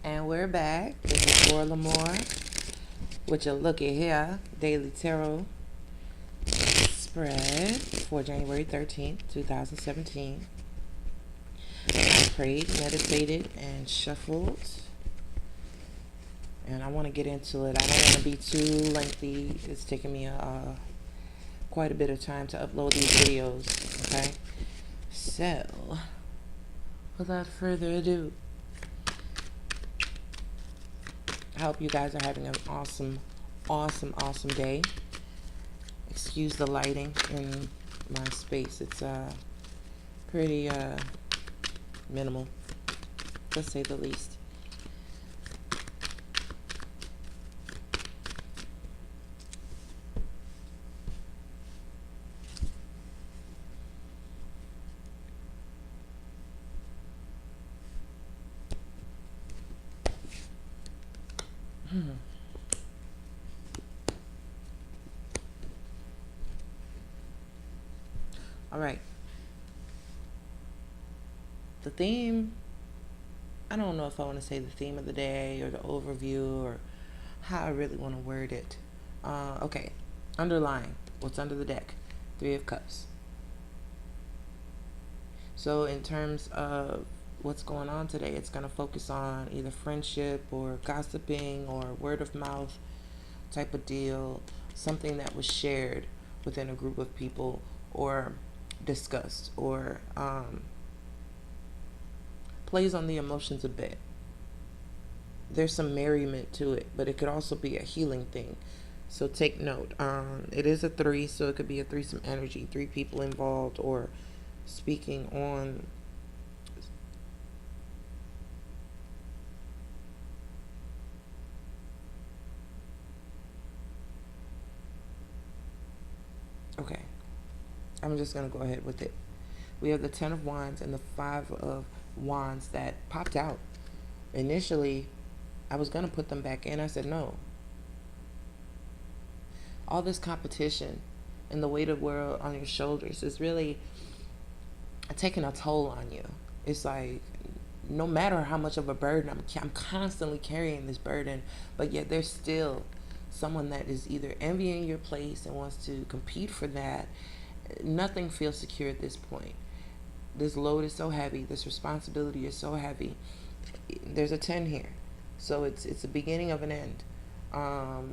And we're back. This is for Lamore with your Looky here daily tarot spread for January 13th, 2017. I prayed, meditated, and shuffled. And I want to get into it. I don't want to be too lengthy. It's taking me quite a bit of time to upload these videos. Okay? So, without further ado, I hope you guys are having an awesome day. Excuse the lighting in my space. It's pretty minimal, to say the least. All right. The theme, I don't know if I want to say the theme of the day or the overview or how I really want to word it. Okay. Underlying what's under the deck. Three of Cups. So in terms of what's going on today, it's going to focus on either friendship or gossiping or word of mouth type of deal, something that was shared within a group of people or discussed or plays on the emotions a bit. There's some merriment to it, but it could also be a healing thing. So take note. It is a three, so it could be a threesome energy, three people involved or speaking on okay. I'm just gonna go ahead with it. We have the Ten of Wands and the Five of Wands that popped out. Initially, I was gonna put them back in. I said no. All this competition and the weight of the world on your shoulders is really taking a toll on you. It's like no matter how much of a burden I'm constantly carrying this burden, but yet there's still someone that is either envying your place and wants to compete for that. Nothing feels secure at this point. This load is so heavy. This responsibility is so heavy. There's a 10 here, so it's the beginning of an end,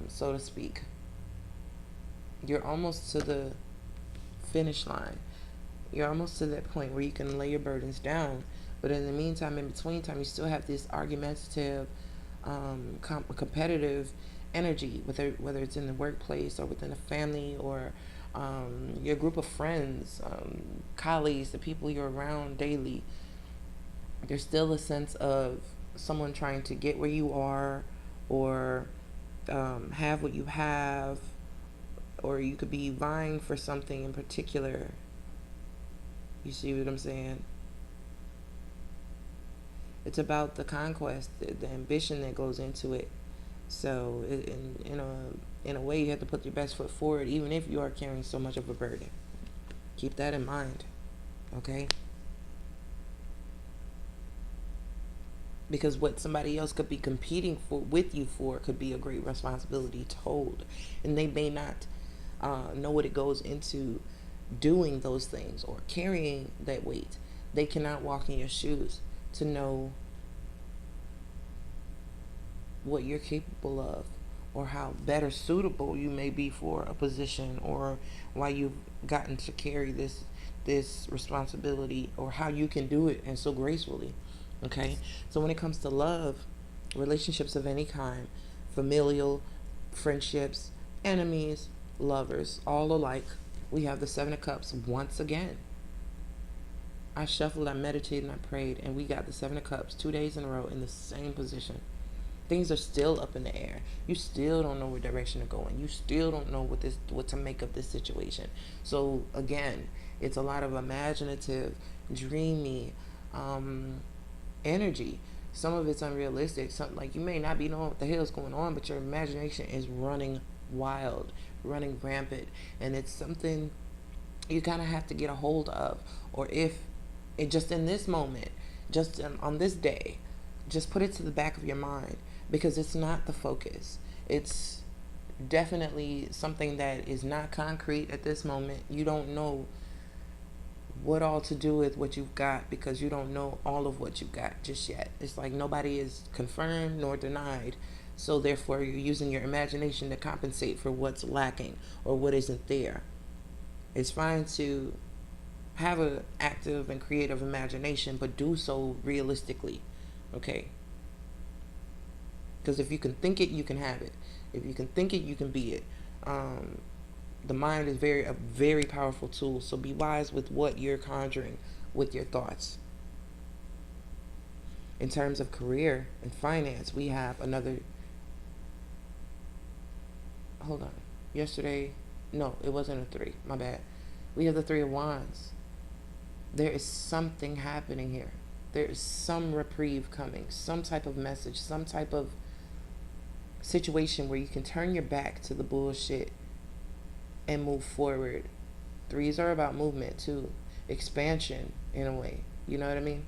so to speak. You're almost to the finish line. You're almost to that point where you can lay your burdens down. But in the meantime, in between time, you still have this argumentative, competitive energy, whether it's in the workplace or within a family or your group of friends, colleagues, the people you're around daily. There's still a sense of someone trying to get where you are or have what you have, or you could be vying for something in particular. You see what I'm saying? It's about the conquest, the ambition that goes into it. So, in a way, you have to put your best foot forward, even if you are carrying so much of a burden. Keep that in mind, okay? Because what somebody else could be competing for with you for could be a great responsibility to hold, and they may not know what it goes into doing those things or carrying that weight. They cannot walk in your shoes to know what you're capable of or how better suitable you may be for a position or why you've gotten to carry this responsibility or how you can do it and so gracefully. Okay? So when it comes to love, relationships of any kind, familial, friendships, enemies, lovers, all alike, we have the Seven of Cups once again. I shuffled, I meditated, and I prayed, and we got the Seven of Cups 2 days in a row in the same position. Things are still up in the air. You still don't know what direction to go in. You still don't know what to make of this situation. So again, it's a lot of imaginative, dreamy energy. Some of it's unrealistic. Something like you may not be knowing what the hell is going on, but your imagination is running wild, running rampant, and it's something you kind of have to get a hold of. Or if it just in this moment, just on this day, just put it to the back of your mind, because it's not the focus. It's definitely something that is not concrete at this moment. You don't know what all to do with what you've got, because you don't know all of what you've got just yet. It's like nobody is confirmed nor denied. So therefore, you're using your imagination to compensate for what's lacking or what isn't there. It's fine to have an active and creative imagination, but do so realistically. Okay? Because if you can think it, you can have it. If you can think it, you can be it. Um, the mind is a very powerful tool. So be wise with what you're conjuring with your thoughts. In terms of career and finance, we have another. Hold on. Yesterday, no, it wasn't a three. My bad. We have the Three of Wands. There is something happening here. There is some reprieve coming, some type of message, some type of situation where you can turn your back to the bullshit and move forward. Threes are about movement too, expansion in a way. You know what I mean?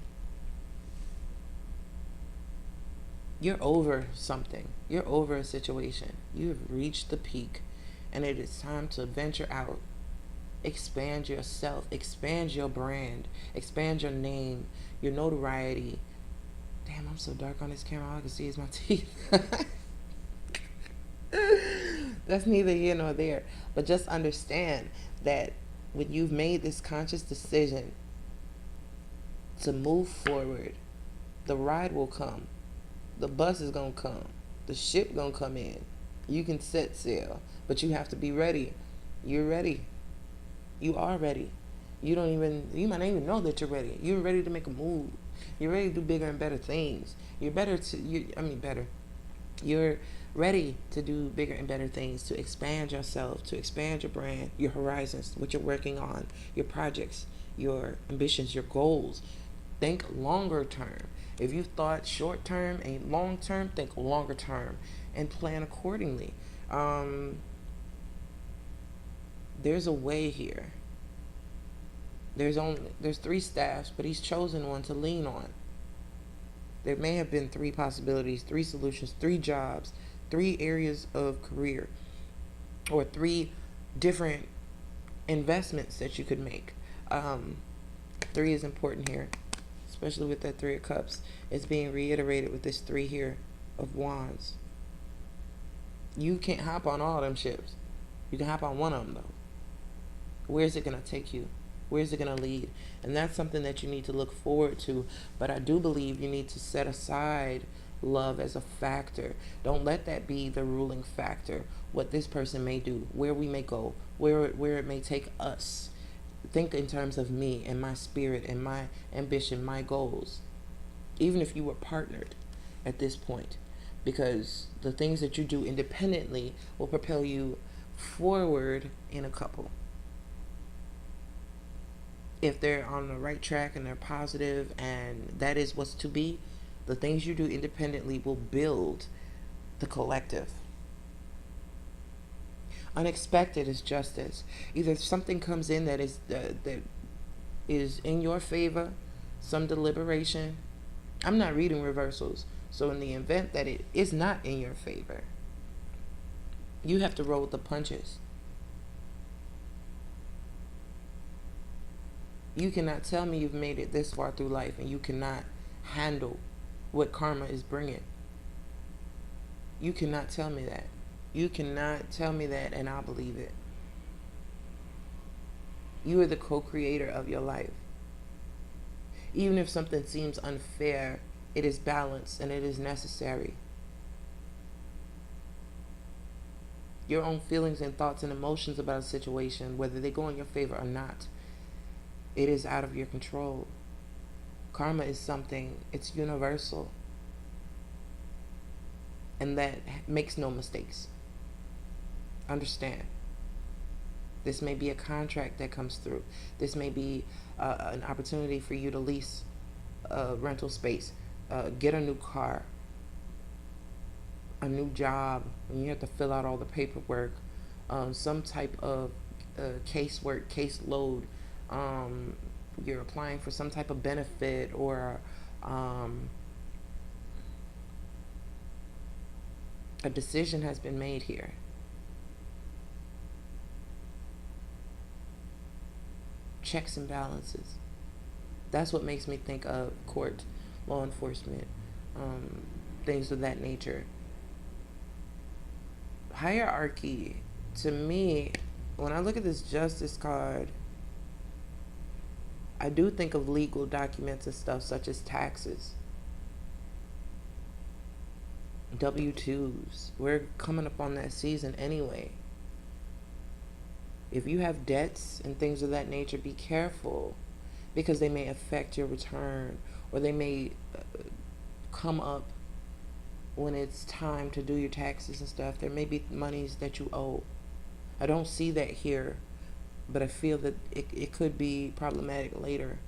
You're over something. You're over a situation. You've reached the peak, and it is time to venture out. Expand yourself, expand your brand, expand your name, your notoriety. Damn, I'm so dark on this camera. All I can see is my teeth. That's neither here nor there. But just understand that when you've made this conscious decision to move forward, the ride will come. The bus is going to come. The ship going to come in. You can set sail, but you have to be ready. You're ready. You are ready. You might not even know that you're ready. You're ready to make a move. You're ready to do bigger and better things. Better. You're ready to do bigger and better things, to expand yourself, to expand your brand, your horizons, what you're working on, your projects, your ambitions, your goals. Think longer term. If you thought short term and long term, think longer term and plan accordingly. There's a way here. There's three staffs, but he's chosen one to lean on. There may have been three possibilities, three solutions, three jobs, three areas of career, or three different investments that you could make. Three is important here, especially with that Three of Cups. It's being reiterated with this three here of Wands. You can't hop on all them ships. You can hop on one of them, though. Where's it going to take you? Where's it going to lead? And that's something that you need to look forward to. But I do believe you need to set aside love as a factor. Don't let that be the ruling factor. What this person may do, where we may go, where it may take us. Think in terms of me and my spirit and my ambition, my goals. Even if you were partnered at this point. Because the things that you do independently will propel you forward in a couple. If they're on the right track and they're positive and that is what's to be, the things you do independently will build the collective. Unexpected is justice. Either something comes in that is in your favor, some deliberation. I'm not reading reversals. So in the event that it is not in your favor, you have to roll with the punches. You cannot tell me you've made it this far through life and you cannot handle what karma is bringing. You cannot tell me that. You cannot tell me that and I'll believe it. You are the co-creator of your life. Even if something seems unfair, it is balanced and it is necessary. Your own feelings and thoughts and emotions about a situation, whether they go in your favor or not, it is out of your control. Karma is something, it's universal. And that makes no mistakes. Understand. This may be a contract that comes through. This may be an opportunity for you to lease a rental space, get a new car, a new job, and you have to fill out all the paperwork, some type of casework, caseload. You're applying for some type of benefit or A decision has been made here. Checks and balances. That's what makes me think of court, law enforcement, um, things of that nature. Hierarchy, to me, when I look at this justice card, I do think of legal documents and stuff such as taxes, W-2s. We're coming up on that season anyway. If you have debts and things of that nature, be careful because they may affect your return, or they may come up when it's time to do your taxes and stuff. There may be monies that you owe. I don't see that here, but I feel that it could be problematic later.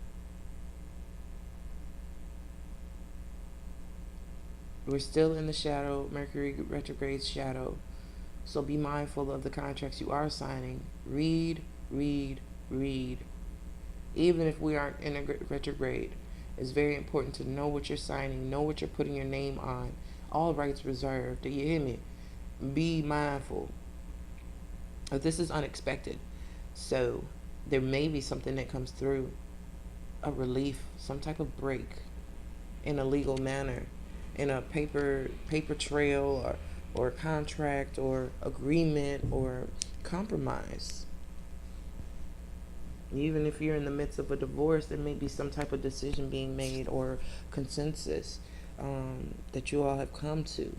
We're still in the shadow, Mercury retrograde shadow. So be mindful of the contracts you are signing. Read, read, read. Even if we aren't in a retrograde, it's very important to know what you're signing, know what you're putting your name on. All rights reserved. Do you hear me? Be mindful. This is unexpected. So there may be something that comes through, a relief, some type of break in a legal manner, in a paper trail, or contract or agreement or compromise. Even if you're in the midst of a divorce, there may be some type of decision being made or consensus that you all have come to.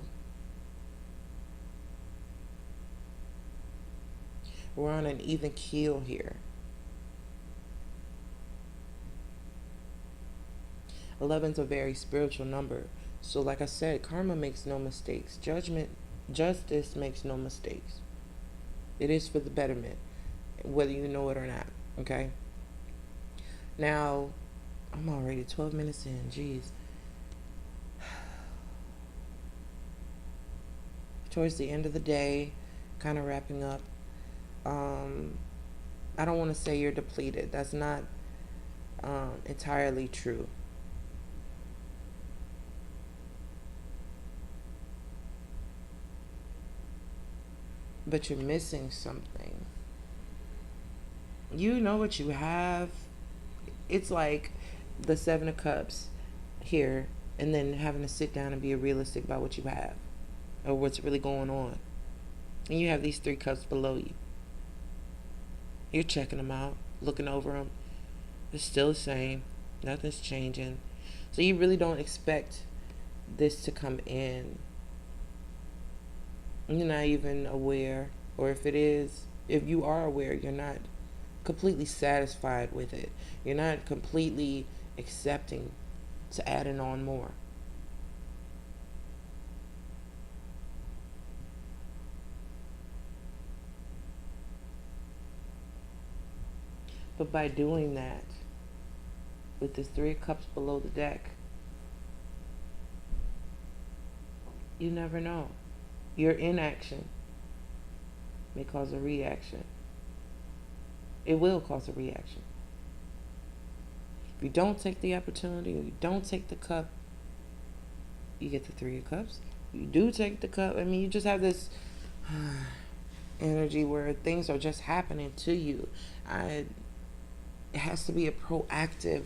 We're on an even keel here. 11's a very spiritual number. So like I said, karma makes no mistakes. Justice makes no mistakes. It is for the betterment, whether you know it or not. Okay? Now, I'm already 12 minutes in. Jeez. Towards the end of the day, kind of wrapping up. I don't want to say you're depleted. That's not entirely true. But you're missing something. You know what you have. It's like the Seven of Cups here, and then having to sit down and be realistic about what you have or what's really going on. And you have these three cups below you. You're checking them out, looking over them. It's still the same. Nothing's changing. So you really don't expect this to come in. You're not even aware, or if you are aware, you're not completely satisfied with it. You're not completely accepting to adding on more. But by doing that, with the three cups below the deck, you never know. Your inaction may cause a reaction. It will cause a reaction. If you don't take the opportunity, or you don't take the cup, you get the three of cups. You do take the cup. I mean, you just have this energy where things are just happening to you. It has to be a proactive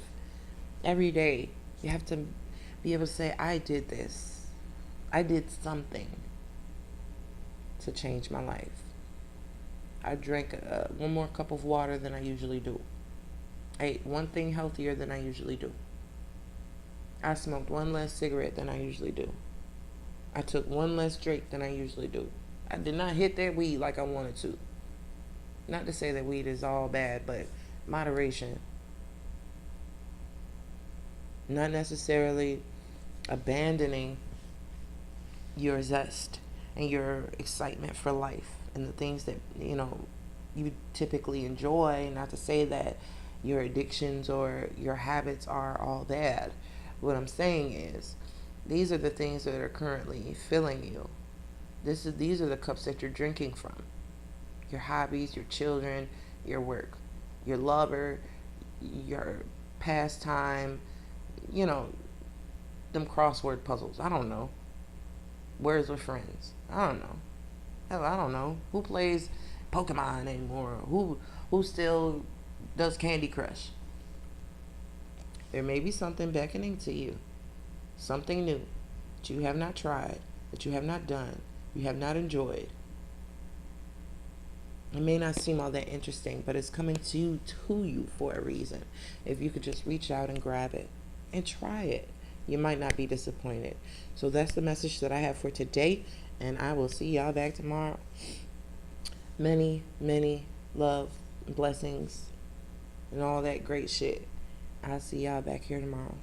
every day. You have to be able to say, I did this. I did something to change my life. I drank one more cup of water than I usually do. I ate one thing healthier than I usually do. I smoked one less cigarette than I usually do. I took one less drink than I usually do. I did not hit that weed like I wanted to. Not to say that weed is all bad, but moderation. Not necessarily abandoning your zest and your excitement for life and the things that you typically enjoy. Not to say that your addictions or your habits are all bad. What I'm saying is, these are the things that are currently filling you. These are the cups that you're drinking from. Your hobbies, your children, your work, your lover, your pastime, them crossword puzzles. I don't know. Words with friends. I don't know. Hell, I don't know who plays Pokemon anymore. Who still does Candy Crush? There may be something beckoning to you, something new that you have not tried, that you have not done, you have not enjoyed. It may not seem all that interesting, but it's coming to you for a reason. If you could just reach out and grab it and try it, you might not be disappointed. So that's the message that I have for today, and I will see y'all back tomorrow. Many, many love, blessings, and all that great shit. I'll see y'all back here tomorrow.